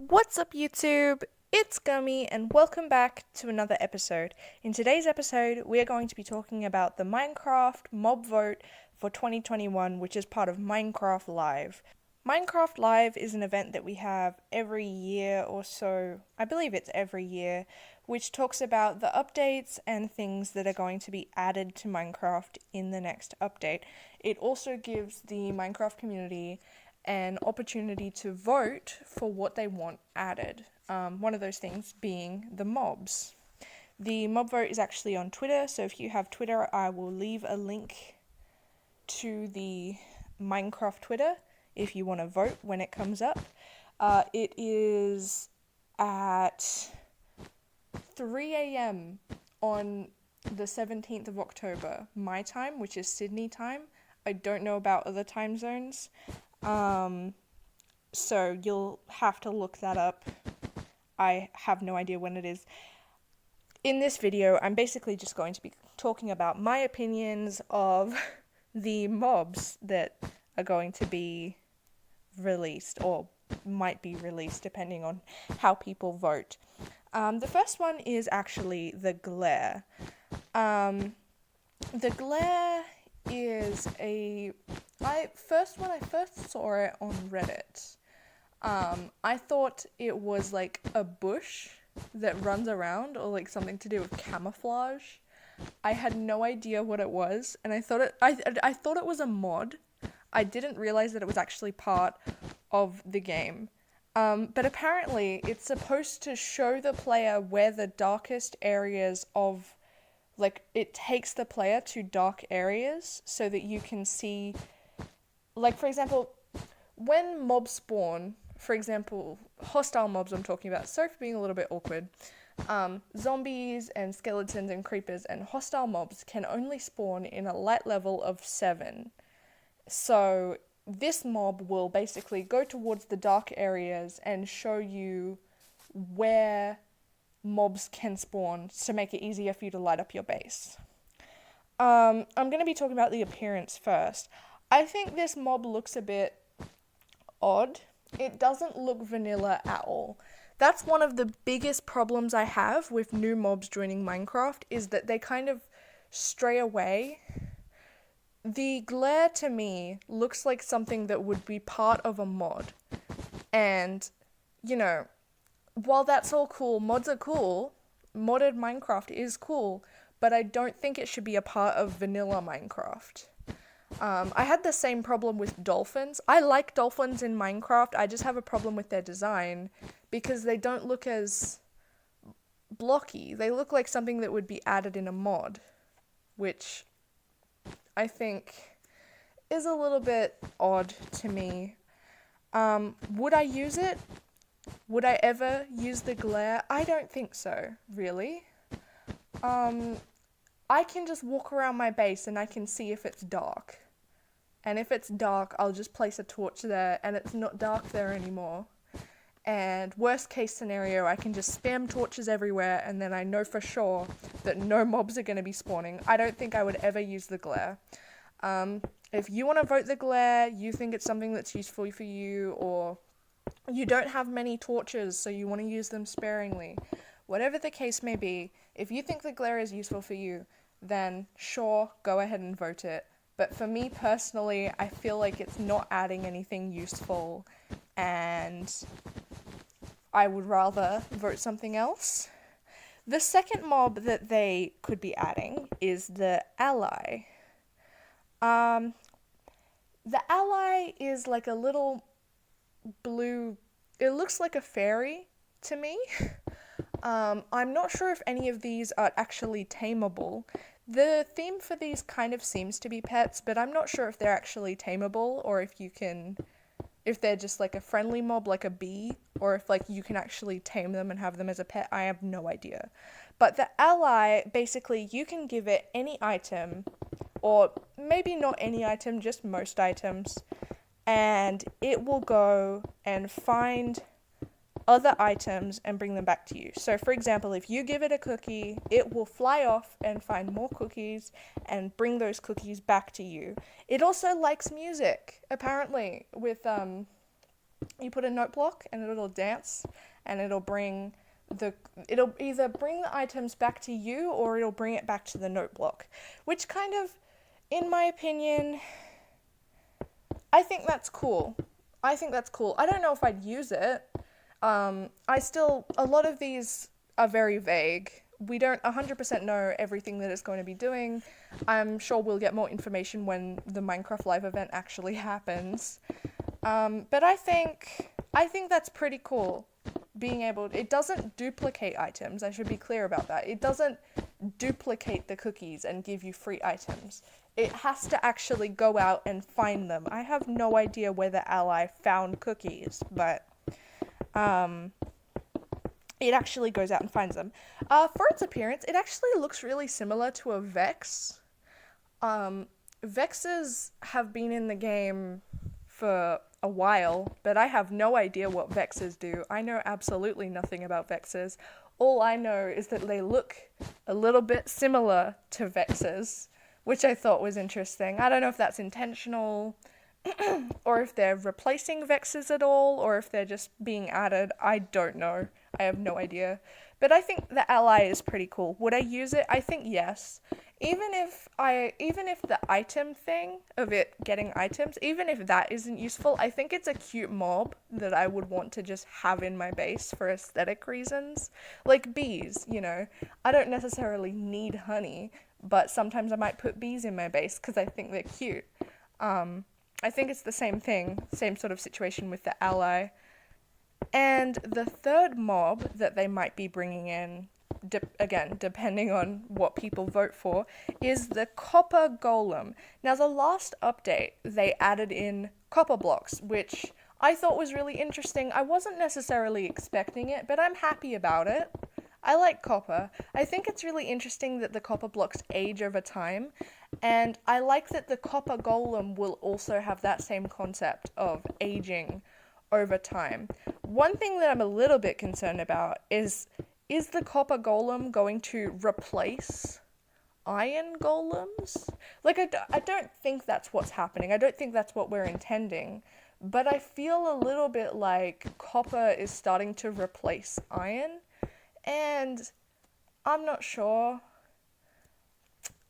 What's up, YouTube? It's Gummy, and welcome back to another episode. In today's episode, we are going to be talking about the Minecraft mob vote for 2021, which is part of Minecraft Live. Minecraft Live is an event that we have every year or so. I believe it's every year, which talks about the updates and things that are going to be added to Minecraft in the next update. It also gives the Minecraft community an opportunity to vote for what they want added. One of those things being the mobs. The mob vote is actually on Twitter, so if you have Twitter, I will leave a link to the Minecraft Twitter if you want to vote when it comes up. It is at 3 a.m. on the 17th of October, my time, which is Sydney time. I don't know about other time zones. So you'll have to look that up. I have no idea when it is. In this video, I'm basically just going to be talking about my opinions of the mobs that are going to be released, or might be released depending on how people vote. The first one is actually the glare. The glare is when I first saw it on Reddit, I thought it was like a bush that runs around, or like something to do with camouflage. I had no idea what it was, and I thought it was a mod. I didn't realize that it was actually part of the game. But apparently it's supposed to show the player where the darkest areas of, like, it takes the player to dark areas so that you can see, like, for example, when mobs spawn, for example, hostile mobs I'm talking about, sorry for being a little bit awkward, zombies and skeletons and creepers and hostile mobs can only spawn in a light level of 7. So this mob will basically go towards the dark areas and show you where mobs can spawn to make it easier for you to light up your base. I'm going to be talking about the appearance first. I think this mob looks a bit odd. It doesn't look vanilla at all. That's one of the biggest problems I have with new mobs joining Minecraft, is that they kind of stray away. The glare to me looks like something that would be part of a mod. And, you know, while that's all cool, mods are cool, modded Minecraft is cool, but I don't think it should be a part of vanilla Minecraft. I had the same problem with dolphins. I like dolphins in Minecraft, I just have a problem with their design, because they don't look as blocky. They look like something that would be added in a mod, which I think is a little bit odd to me. Would I use it? Would I ever use the glare? I don't think so, really. I can just walk around my base and I can see if it's dark. And if it's dark, I'll just place a torch there and it's not dark there anymore. And worst case scenario, I can just spam torches everywhere and then I know for sure that no mobs are going to be spawning. I don't think I would ever use the glare. If you want to vote the glare, you think it's something that's useful for you, or you don't have many torches so you want to use them sparingly, whatever the case may be, if you think the glare is useful for you, then sure, go ahead and vote it. But for me personally, I feel like it's not adding anything useful, and I would rather vote something else. The second mob that they could be adding is the Allay. The Allay is like a little blue, it looks like a fairy to me. I'm not sure if any of these are actually tameable. The theme for these kind of seems to be pets, but I'm not sure if they're actually tameable, or if they're just like a friendly mob like a bee, or if like you can actually tame them and have them as a pet. I have no idea. But the Allay, basically you can give it any item, or maybe not any item, just most items, and it will go and find other items and bring them back to you. So for example, if you give it a cookie, it will fly off and find more cookies and bring those cookies back to you. It also likes music, apparently, with You put a note block and it'll dance, and it'll either bring the items back to you or it'll bring it back to the note block, which kind of, in my opinion, I think that's cool. I don't know if I'd use it. A lot of these are very vague. We don't 100% know everything that it's going to be doing. I'm sure we'll get more information when the Minecraft Live event actually happens. But I think that's pretty cool. It doesn't duplicate items. I should be clear about that. It doesn't duplicate the cookies and give you free items. It has to actually go out and find them. I have no idea where the Allay found cookies, but it actually goes out and finds them. For its appearance, it actually looks really similar to a Vex. Vexes have been in the game for a while, but I have no idea what Vexes do. I know absolutely nothing about Vexes. All I know is that they look a little bit similar to Vexes, which I thought was interesting. I don't know if that's intentional, or if they're replacing Vexes at all, or if they're just being added. I don't know. I have no idea. But I think the Allay is pretty cool. Would I use it? I think yes. Even if the item thing of it getting items, even if that isn't useful, I think it's a cute mob that I would want to just have in my base for aesthetic reasons. Like bees, I don't necessarily need honey, but sometimes I might put bees in my base because I think they're cute. I think it's the same thing, same sort of situation with the Allay. And the third mob that they might be bringing in, again, depending on what people vote for, is the copper golem. Now, the last update, they added in copper blocks, which I thought was really interesting. I wasn't necessarily expecting it, but I'm happy about it. I like copper. I think it's really interesting that the copper blocks age over time, and I like that the copper golem will also have that same concept of aging over time. One thing that I'm a little bit concerned about is the copper golem going to replace iron golems? Like, I don't think that's what's happening. I don't think that's what we're intending. But I feel a little bit like copper is starting to replace iron. And I'm not sure.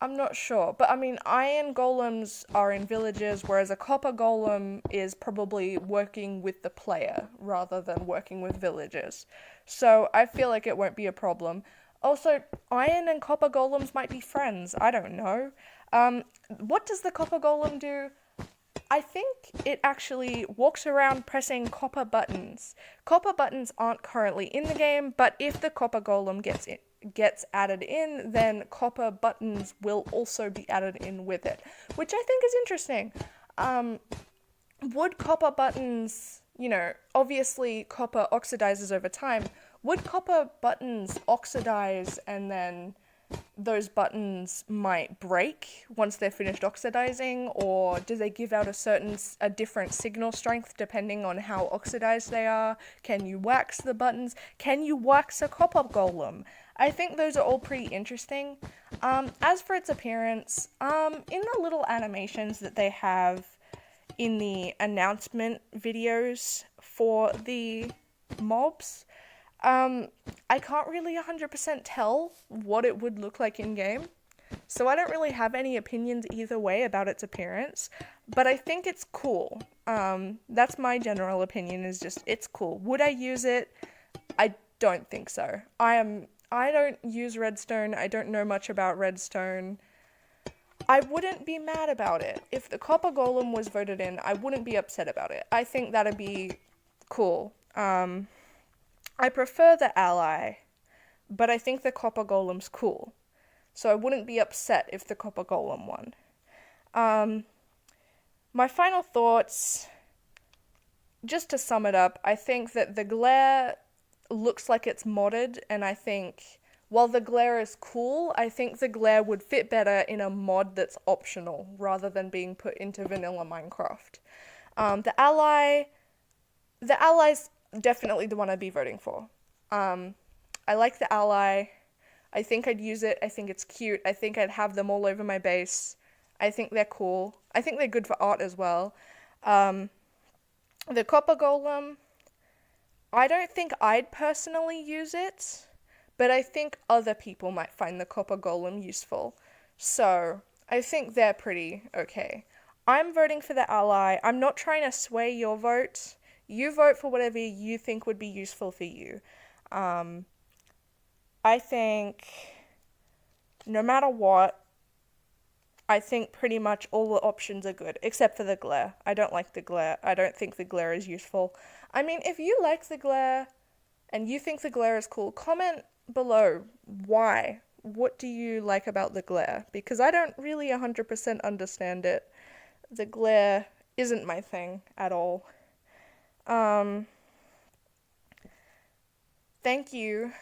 But I mean, iron golems are in villages, whereas a copper golem is probably working with the player rather than working with villagers. So I feel like it won't be a problem. Also, iron and copper golems might be friends. I don't know. What does the copper golem do? I think it actually walks around pressing copper buttons. Copper buttons aren't currently in the game, but if the copper golem gets added in, then copper buttons will also be added in with it, which I think is interesting. Would copper buttons, obviously copper oxidizes over time, would copper buttons oxidize and then those buttons might break once they're finished oxidizing, or do they give out a different signal strength depending on how oxidized they are? Can you wax the buttons? Can you wax a copper golem? I think those are all pretty interesting. As for its appearance, in the little animations that they have in the announcement videos for the mobs, I can't really 100% tell what it would look like in-game, so I don't really have any opinions either way about its appearance, but I think it's cool. That's my general opinion, is just, it's cool. Would I use it? I don't think so. I don't use Redstone, I don't know much about Redstone. I wouldn't be mad about it. If the copper golem was voted in, I wouldn't be upset about it. I think that'd be cool. I prefer the Allay, but I think the copper golem's cool. So I wouldn't be upset if the copper golem won. My final thoughts, just to sum it up, I think that the glare looks like it's modded, and I think while the glare is cool, I think the glare would fit better in a mod that's optional rather than being put into vanilla Minecraft. The Allay's definitely the one I'd be voting for. I like the Allay. I think I'd use it. I think it's cute. I think I'd have them all over my base. I think they're cool. I think they're good for art as well. The copper golem, I don't think I'd personally use it, but I think other people might find the copper golem useful. So I think they're pretty okay. I'm voting for the Allay. I'm not trying to sway your vote. You vote for whatever you think would be useful for you. I think no matter what, I think pretty much all the options are good, except for the glare. I don't like the glare. I don't think the glare is useful. I mean, if you like the glare and you think the glare is cool, comment below why. What do you like about the glare? Because I don't really 100% understand it. The glare isn't my thing at all. Thank you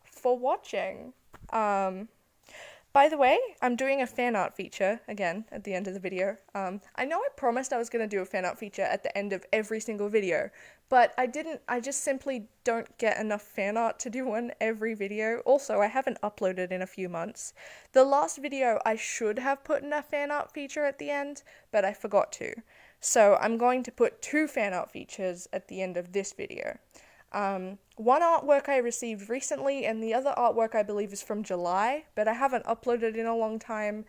for watching. By the way, I'm doing a fan art feature again at the end of the video. I know I promised I was going to do a fan art feature at the end of every single video, but I didn't. I just simply don't get enough fan art to do on every video. Also, I haven't uploaded in a few months. The last video I should have put in a fan art feature at the end, but I forgot to. So I'm going to put 2 fan art features at the end of this video. One artwork I received recently, and the other artwork I believe is from July, but I haven't uploaded in a long time,